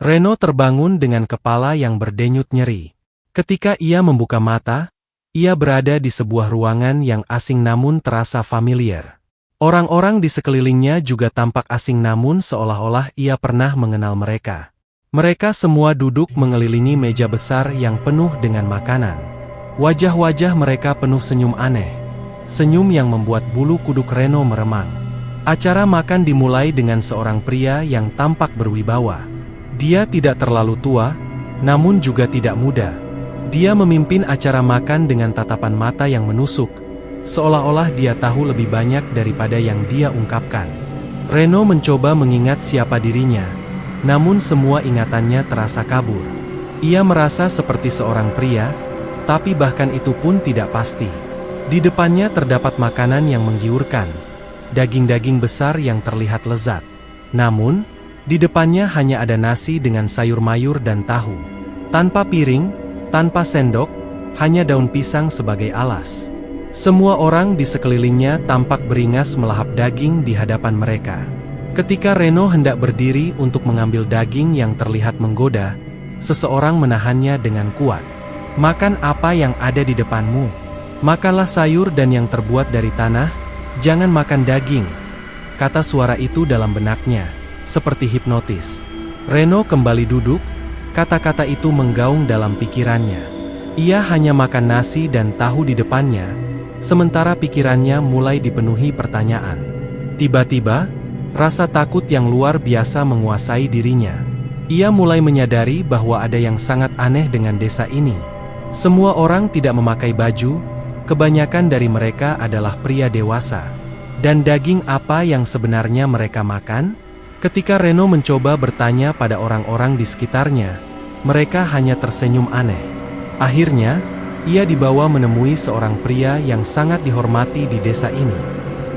Reno terbangun dengan kepala yang berdenyut nyeri. Ketika ia membuka mata, ia berada di sebuah ruangan yang asing namun terasa familiar. Orang-orang di sekelilingnya juga tampak asing namun seolah-olah ia pernah mengenal mereka. Mereka semua duduk mengelilingi meja besar yang penuh dengan makanan. Wajah-wajah mereka penuh senyum aneh. Senyum yang membuat bulu kuduk Reno meremang. Acara makan dimulai dengan seorang pria yang tampak berwibawa. Dia tidak terlalu tua, namun juga tidak muda. Dia memimpin acara makan dengan tatapan mata yang menusuk, seolah-olah dia tahu lebih banyak daripada yang dia ungkapkan. Reno mencoba mengingat siapa dirinya, namun semua ingatannya terasa kabur. Ia merasa seperti seorang pria, tapi bahkan itu pun tidak pasti. Di depannya terdapat makanan yang menggiurkan, daging-daging besar yang terlihat lezat. Namun, di depannya hanya ada nasi dengan sayur mayur dan tahu. Tanpa piring, tanpa sendok, hanya daun pisang sebagai alas. Semua orang di sekelilingnya tampak beringas melahap daging di hadapan mereka. Ketika Reno hendak berdiri untuk mengambil daging yang terlihat menggoda, seseorang menahannya dengan kuat. "Makan apa yang ada di depanmu. Makanlah sayur dan yang terbuat dari tanah, jangan makan daging," kata suara itu dalam benaknya, seperti hipnotis. Reno kembali duduk, kata-kata itu menggaung dalam pikirannya. Ia hanya makan nasi dan tahu di depannya, sementara pikirannya mulai dipenuhi pertanyaan. Tiba-tiba, rasa takut yang luar biasa menguasai dirinya. Ia mulai menyadari bahwa ada yang sangat aneh dengan desa ini. Semua orang tidak memakai baju, kebanyakan dari mereka adalah pria dewasa. Dan daging apa yang sebenarnya mereka makan? Ketika Reno mencoba bertanya pada orang-orang di sekitarnya, mereka hanya tersenyum aneh. Akhirnya, ia dibawa menemui seorang pria yang sangat dihormati di desa ini.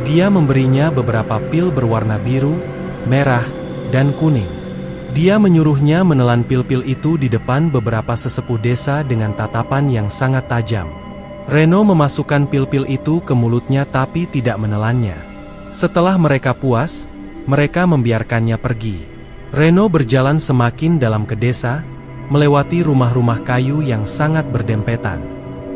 Dia memberinya beberapa pil berwarna biru, merah, dan kuning. Dia menyuruhnya menelan pil-pil itu di depan beberapa sesepuh desa dengan tatapan yang sangat tajam. Reno memasukkan pil-pil itu ke mulutnya tapi tidak menelannya. Setelah mereka puas, mereka membiarkannya pergi. Reno berjalan semakin dalam ke desa, melewati rumah-rumah kayu yang sangat berdempetan.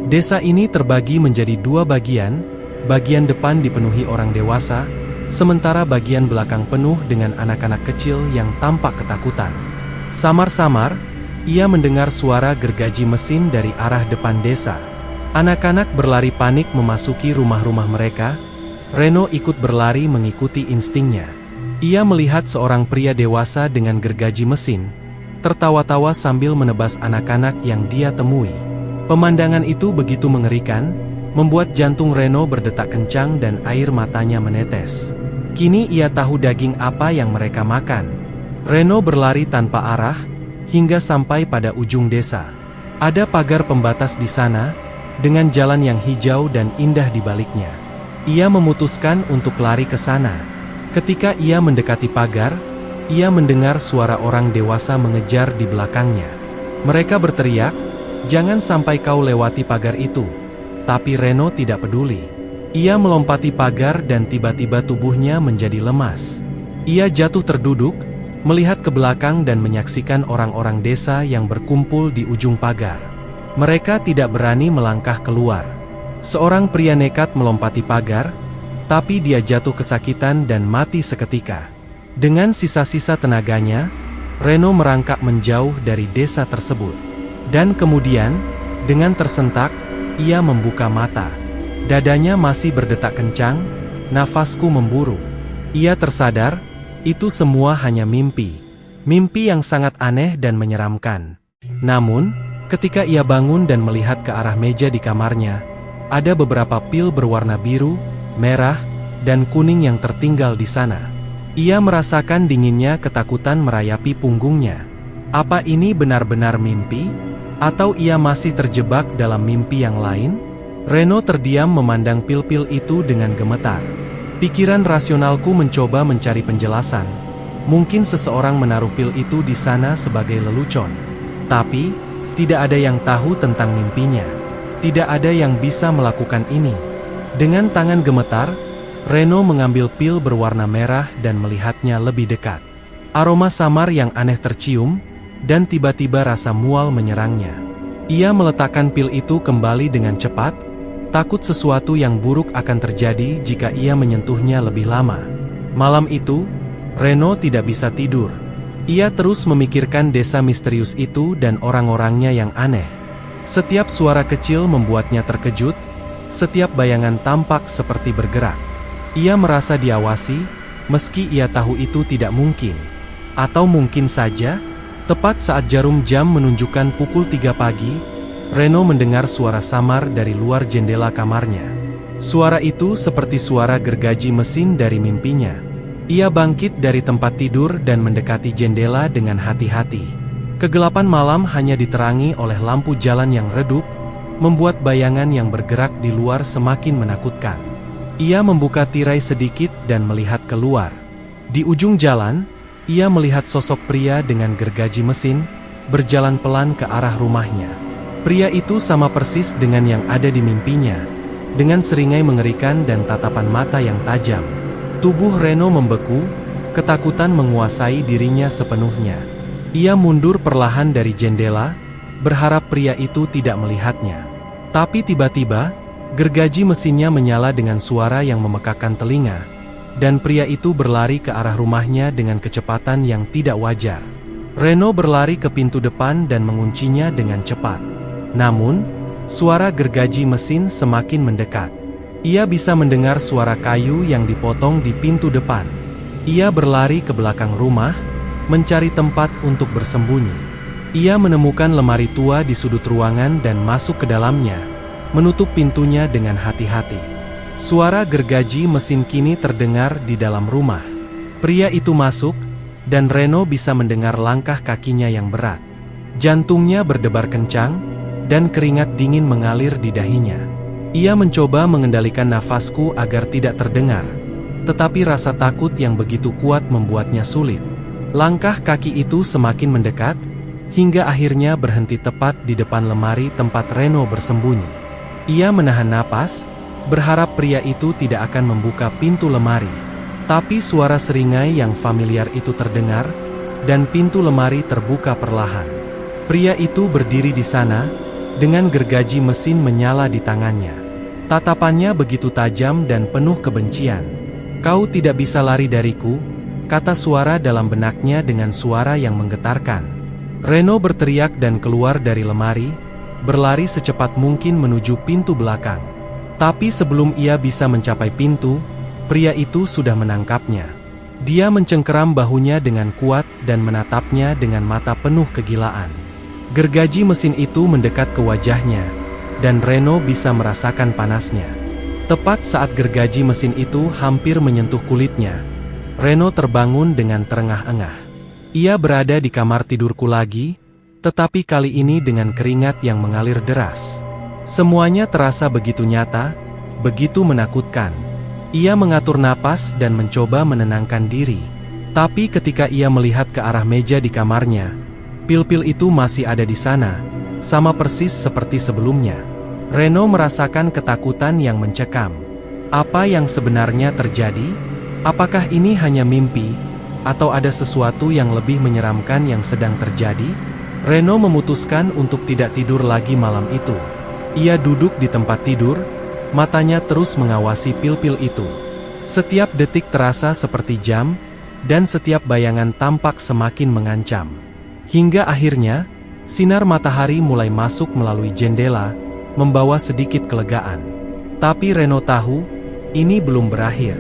Desa ini terbagi menjadi dua bagian, bagian depan dipenuhi orang dewasa, sementara bagian belakang penuh dengan anak-anak kecil yang tampak ketakutan. Samar-samar, ia mendengar suara gergaji mesin dari arah depan desa. Anak-anak berlari panik memasuki rumah-rumah mereka. Reno ikut berlari mengikuti instingnya. Ia melihat seorang pria dewasa dengan gergaji mesin, tertawa-tawa sambil menebas anak-anak yang dia temui. Pemandangan itu begitu mengerikan, membuat jantung Reno berdetak kencang dan air matanya menetes. Kini ia tahu daging apa yang mereka makan. Reno berlari tanpa arah, hingga sampai pada ujung desa. Ada pagar pembatas di sana, dengan jalan yang hijau dan indah di baliknya. Ia memutuskan untuk lari ke sana. Ketika ia mendekati pagar, ia mendengar suara orang dewasa mengejar di belakangnya. Mereka berteriak, "Jangan sampai kau lewati pagar itu." Tapi Reno tidak peduli. Ia melompati pagar dan tiba-tiba tubuhnya menjadi lemas. Ia jatuh terduduk, melihat ke belakang dan menyaksikan orang-orang desa yang berkumpul di ujung pagar. Mereka tidak berani melangkah keluar. Seorang pria nekat melompati pagar, tapi dia jatuh kesakitan dan mati seketika. Dengan sisa-sisa tenaganya, Reno merangkak menjauh dari desa tersebut. Dan kemudian, dengan tersentak, ia membuka mata. Dadanya masih berdetak kencang, nafasku memburu. Ia tersadar, itu semua hanya mimpi. Mimpi yang sangat aneh dan menyeramkan. Namun, ketika ia bangun dan melihat ke arah meja di kamarnya, ada beberapa pil berwarna biru, merah, dan kuning yang tertinggal di sana. Ia merasakan dinginnya ketakutan merayapi punggungnya. Apa ini benar-benar mimpi? Atau ia masih terjebak dalam mimpi yang lain? Reno terdiam memandang pil-pil itu dengan gemetar. Pikiran rasionalku mencoba mencari penjelasan. Mungkin seseorang menaruh pil itu di sana sebagai lelucon. Tapi, tidak ada yang tahu tentang mimpinya. Tidak ada yang bisa melakukan ini. Dengan tangan gemetar, Reno mengambil pil berwarna merah dan melihatnya lebih dekat. Aroma samar yang aneh tercium, dan tiba-tiba rasa mual menyerangnya. Ia meletakkan pil itu kembali dengan cepat, takut sesuatu yang buruk akan terjadi jika ia menyentuhnya lebih lama. Malam itu, Reno tidak bisa tidur. Ia terus memikirkan desa misterius itu dan orang-orangnya yang aneh. Setiap suara kecil membuatnya terkejut, setiap bayangan tampak seperti bergerak. Ia merasa diawasi, meski ia tahu itu tidak mungkin. Atau mungkin saja, tepat saat jarum jam menunjukkan pukul 3 pagi, Reno mendengar suara samar dari luar jendela kamarnya. Suara itu seperti suara gergaji mesin dari mimpinya. Ia bangkit dari tempat tidur dan mendekati jendela dengan hati-hati. Kegelapan malam hanya diterangi oleh lampu jalan yang redup, membuat bayangan yang bergerak di luar semakin menakutkan. Ia membuka tirai sedikit dan melihat keluar. Di ujung jalan, ia melihat sosok pria dengan gergaji mesin, berjalan pelan ke arah rumahnya. Pria itu sama persis dengan yang ada di mimpinya, dengan seringai mengerikan dan tatapan mata yang tajam. Tubuh Reno membeku, ketakutan menguasai dirinya sepenuhnya. Ia mundur perlahan dari jendela, berharap pria itu tidak melihatnya. Tapi tiba-tiba, gergaji mesinnya menyala dengan suara yang memekakkan telinga, dan pria itu berlari ke arah rumahnya dengan kecepatan yang tidak wajar. Reno berlari ke pintu depan dan menguncinya dengan cepat. Namun, suara gergaji mesin semakin mendekat. Ia bisa mendengar suara kayu yang dipotong di pintu depan. Ia berlari ke belakang rumah, mencari tempat untuk bersembunyi. Ia menemukan lemari tua di sudut ruangan dan masuk ke dalamnya, menutup pintunya dengan hati-hati. Suara gergaji mesin kini terdengar di dalam rumah. Pria itu masuk, dan Reno bisa mendengar langkah kakinya yang berat. Jantungnya berdebar kencang, dan keringat dingin mengalir di dahinya. Ia mencoba mengendalikan nafasku agar tidak terdengar, tetapi rasa takut yang begitu kuat membuatnya sulit. Langkah kaki itu semakin mendekat, hingga akhirnya berhenti tepat di depan lemari tempat Reno bersembunyi. Ia menahan napas, berharap pria itu tidak akan membuka pintu lemari. Tapi suara seringai yang familiar itu terdengar, dan pintu lemari terbuka perlahan. Pria itu berdiri di sana, dengan gergaji mesin menyala di tangannya. Tatapannya begitu tajam dan penuh kebencian. "Kau tidak bisa lari dariku," kata suara dalam benaknya dengan suara yang menggetarkan. Reno berteriak dan keluar dari lemari, berlari secepat mungkin menuju pintu belakang. Tapi sebelum ia bisa mencapai pintu, pria itu sudah menangkapnya. Dia mencengkeram bahunya dengan kuat dan menatapnya dengan mata penuh kegilaan. Gergaji mesin itu mendekat ke wajahnya, dan Reno bisa merasakan panasnya. Tepat saat gergaji mesin itu hampir menyentuh kulitnya, Reno terbangun dengan terengah-engah. Ia berada di kamar tidurku lagi, tetapi kali ini dengan keringat yang mengalir deras. Semuanya terasa begitu nyata, begitu menakutkan. Ia mengatur napas dan mencoba menenangkan diri. Tapi ketika ia melihat ke arah meja di kamarnya, pil-pil itu masih ada di sana, sama persis seperti sebelumnya. Reno merasakan ketakutan yang mencekam. Apa yang sebenarnya terjadi? Apakah ini hanya mimpi, atau ada sesuatu yang lebih menyeramkan yang sedang terjadi? Reno memutuskan untuk tidak tidur lagi malam itu. Ia duduk di tempat tidur, matanya terus mengawasi pil-pil itu. Setiap detik terasa seperti jam, dan setiap bayangan tampak semakin mengancam. Hingga akhirnya, sinar matahari mulai masuk melalui jendela, membawa sedikit kelegaan. Tapi Reno tahu, ini belum berakhir.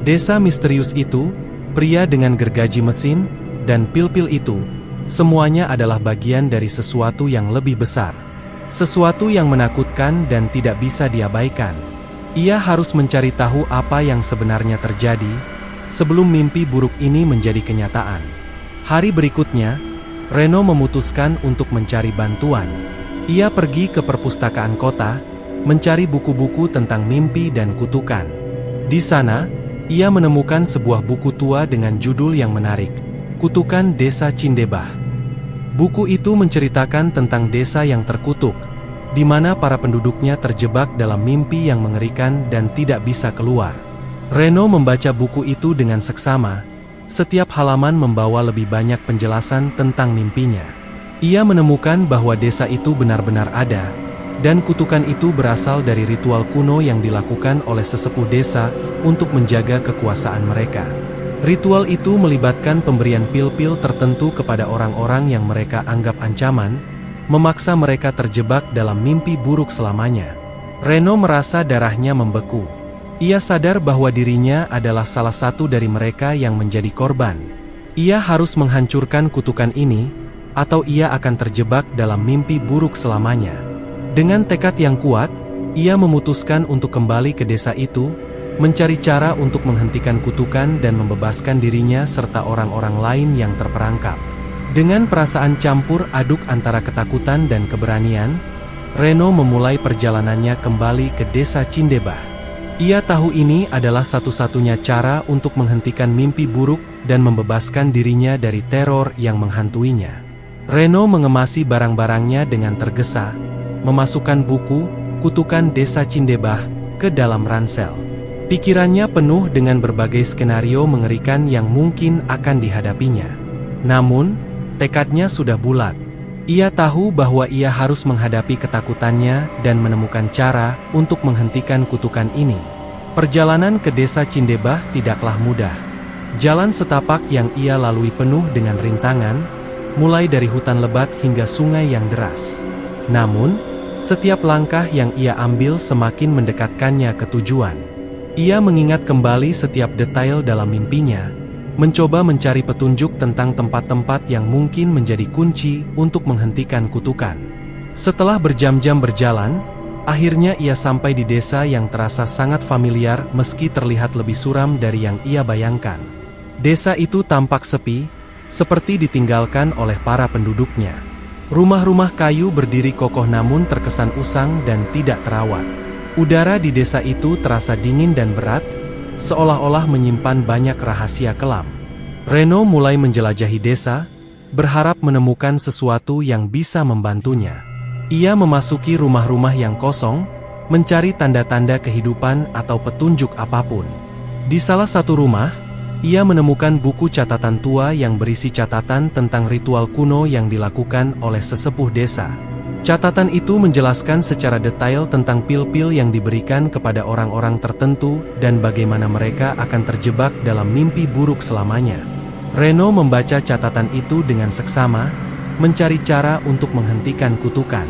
Desa misterius itu, pria dengan gergaji mesin, dan pil-pil itu, semuanya adalah bagian dari sesuatu yang lebih besar. Sesuatu yang menakutkan dan tidak bisa diabaikan. Ia harus mencari tahu apa yang sebenarnya terjadi, sebelum mimpi buruk ini menjadi kenyataan. Hari berikutnya, Reno memutuskan untuk mencari bantuan. Ia pergi ke perpustakaan kota, mencari buku-buku tentang mimpi dan kutukan. Di sana, ia menemukan sebuah buku tua dengan judul yang menarik, Kutukan Desa Cindebah. Buku itu menceritakan tentang desa yang terkutuk, di mana para penduduknya terjebak dalam mimpi yang mengerikan dan tidak bisa keluar. Reno membaca buku itu dengan seksama, Setiap halaman membawa lebih banyak penjelasan tentang mimpinya. Ia menemukan bahwa desa itu benar-benar ada, dan kutukan itu berasal dari ritual kuno yang dilakukan oleh sesepuh desa untuk menjaga kekuasaan mereka. Ritual itu melibatkan pemberian pil-pil tertentu kepada orang-orang yang mereka anggap ancaman, memaksa mereka terjebak dalam mimpi buruk selamanya. Reno merasa darahnya membeku. Ia sadar bahwa dirinya adalah salah satu dari mereka yang menjadi korban. Ia harus menghancurkan kutukan ini, atau ia akan terjebak dalam mimpi buruk selamanya. Dengan tekad yang kuat, ia memutuskan untuk kembali ke desa itu, mencari cara untuk menghentikan kutukan dan membebaskan dirinya serta orang-orang lain yang terperangkap. Dengan perasaan campur aduk antara ketakutan dan keberanian, Reno memulai perjalanannya kembali ke desa Cindebah. Ia tahu ini adalah satu-satunya cara untuk menghentikan mimpi buruk dan membebaskan dirinya dari teror yang menghantuinya. Reno mengemasi barang-barangnya dengan tergesa, memasukkan buku, kutukan desa Cindebah, ke dalam ransel. Pikirannya penuh dengan berbagai skenario mengerikan yang mungkin akan dihadapinya. Namun, tekadnya sudah bulat. Ia tahu bahwa ia harus menghadapi ketakutannya dan menemukan cara untuk menghentikan kutukan ini. Perjalanan ke desa Cindebah tidaklah mudah. Jalan setapak yang ia lalui penuh dengan rintangan, mulai dari hutan lebat hingga sungai yang deras. Namun, setiap langkah yang ia ambil semakin mendekatkannya ke tujuan. Ia mengingat kembali setiap detail dalam mimpinya, mencoba mencari petunjuk tentang tempat-tempat yang mungkin menjadi kunci untuk menghentikan kutukan. Setelah berjam-jam berjalan, akhirnya ia sampai di desa yang terasa sangat familiar meski terlihat lebih suram dari yang ia bayangkan. Desa itu tampak sepi, seperti ditinggalkan oleh para penduduknya. Rumah-rumah kayu berdiri kokoh namun terkesan usang dan tidak terawat. Udara di desa itu terasa dingin dan berat, seolah-olah menyimpan banyak rahasia kelam. Reno mulai menjelajahi desa, berharap menemukan sesuatu yang bisa membantunya. Ia memasuki rumah-rumah yang kosong, mencari tanda-tanda kehidupan atau petunjuk apapun. Di salah satu rumah, ia menemukan buku catatan tua yang berisi catatan tentang ritual kuno yang dilakukan oleh sesepuh desa. Catatan itu menjelaskan secara detail tentang pil-pil yang diberikan kepada orang-orang tertentu dan bagaimana mereka akan terjebak dalam mimpi buruk selamanya. Reno membaca catatan itu dengan seksama, mencari cara untuk menghentikan kutukan.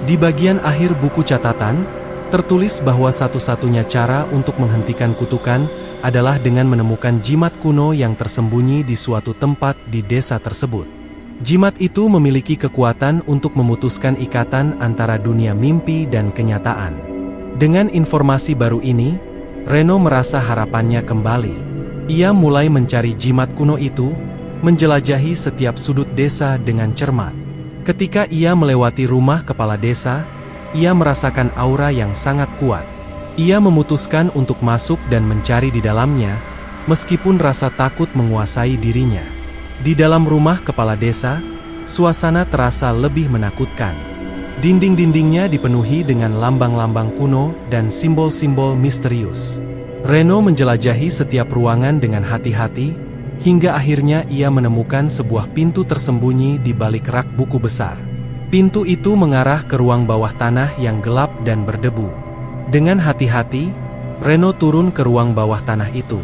Di bagian akhir buku catatan, tertulis bahwa satu-satunya cara untuk menghentikan kutukan adalah dengan menemukan jimat kuno yang tersembunyi di suatu tempat di desa tersebut. Jimat itu memiliki kekuatan untuk memutuskan ikatan antara dunia mimpi dan kenyataan. Dengan informasi baru ini, Reno merasa harapannya kembali. Ia mulai mencari jimat kuno itu, menjelajahi setiap sudut desa dengan cermat. Ketika ia melewati rumah kepala desa, ia merasakan aura yang sangat kuat. Ia memutuskan untuk masuk dan mencari di dalamnya, meskipun rasa takut menguasai dirinya. Di dalam rumah kepala desa, suasana terasa lebih menakutkan. Dinding-dindingnya dipenuhi dengan lambang-lambang kuno dan simbol-simbol misterius. Reno menjelajahi setiap ruangan dengan hati-hati, hingga akhirnya ia menemukan sebuah pintu tersembunyi di balik rak buku besar. Pintu itu mengarah ke ruang bawah tanah yang gelap dan berdebu. Dengan hati-hati, Reno turun ke ruang bawah tanah itu.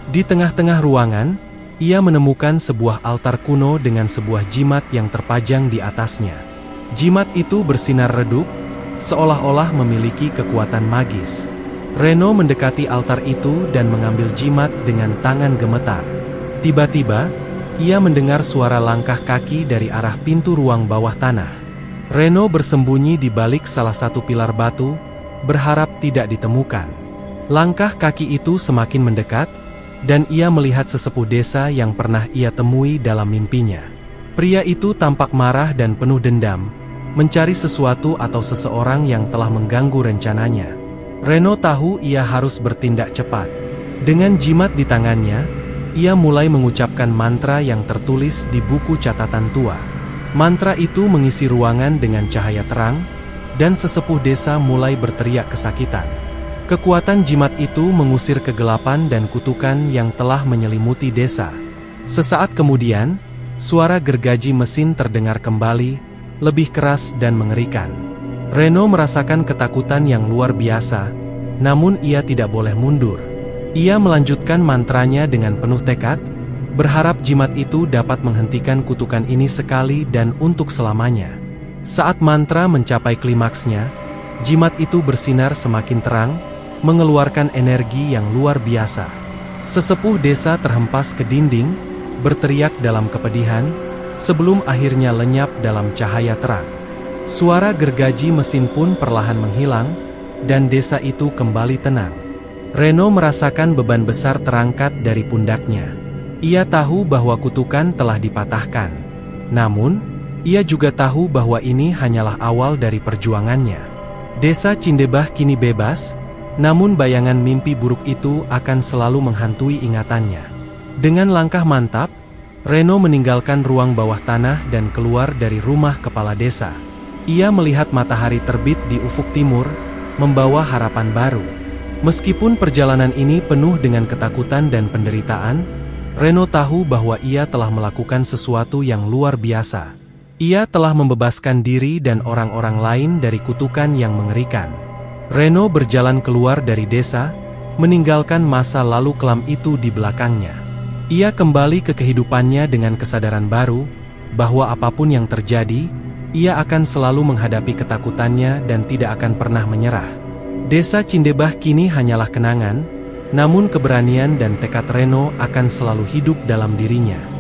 Di tengah-tengah ruangan, ia menemukan sebuah altar kuno dengan sebuah jimat yang terpajang di atasnya. Jimat itu bersinar redup, seolah-olah memiliki kekuatan magis. Reno mendekati altar itu dan mengambil jimat dengan tangan gemetar. Tiba-tiba, ia mendengar suara langkah kaki dari arah pintu ruang bawah tanah. Reno bersembunyi di balik salah satu pilar batu, berharap tidak ditemukan. Langkah kaki itu semakin mendekat, dan ia melihat sesepuh desa yang pernah ia temui dalam mimpinya. Pria itu tampak marah dan penuh dendam, mencari sesuatu atau seseorang yang telah mengganggu rencananya. Reno tahu ia harus bertindak cepat. Dengan jimat di tangannya, ia mulai mengucapkan mantra yang tertulis di buku catatan tua. Mantra itu mengisi ruangan dengan cahaya terang, dan sesepuh desa mulai berteriak kesakitan. Kekuatan jimat itu mengusir kegelapan dan kutukan yang telah menyelimuti desa. Sesaat kemudian, suara gergaji mesin terdengar kembali, lebih keras dan mengerikan. Reno merasakan ketakutan yang luar biasa, namun ia tidak boleh mundur. Ia melanjutkan mantranya dengan penuh tekad, berharap jimat itu dapat menghentikan kutukan ini sekali dan untuk selamanya. Saat mantra mencapai klimaksnya, jimat itu bersinar semakin terang, mengeluarkan energi yang luar biasa. Sesepuh desa terhempas ke dinding, berteriak dalam kepedihan, sebelum akhirnya lenyap dalam cahaya terang. Suara gergaji mesin pun perlahan menghilang, dan desa itu kembali tenang. Reno merasakan beban besar terangkat dari pundaknya. Ia tahu bahwa kutukan telah dipatahkan. Namun, ia juga tahu bahwa ini hanyalah awal dari perjuangannya. Desa Cindebah kini bebas, namun bayangan mimpi buruk itu akan selalu menghantui ingatannya. Dengan langkah mantap, Reno meninggalkan ruang bawah tanah dan keluar dari rumah kepala desa. Ia melihat matahari terbit di ufuk timur, membawa harapan baru. Meskipun perjalanan ini penuh dengan ketakutan dan penderitaan, Reno tahu bahwa ia telah melakukan sesuatu yang luar biasa. Ia telah membebaskan diri dan orang-orang lain dari kutukan yang mengerikan. Reno berjalan keluar dari desa, meninggalkan masa lalu kelam itu di belakangnya. Ia kembali ke kehidupannya dengan kesadaran baru, bahwa apapun yang terjadi, ia akan selalu menghadapi ketakutannya dan tidak akan pernah menyerah. Desa Cindebah kini hanyalah kenangan, namun keberanian dan tekad Reno akan selalu hidup dalam dirinya.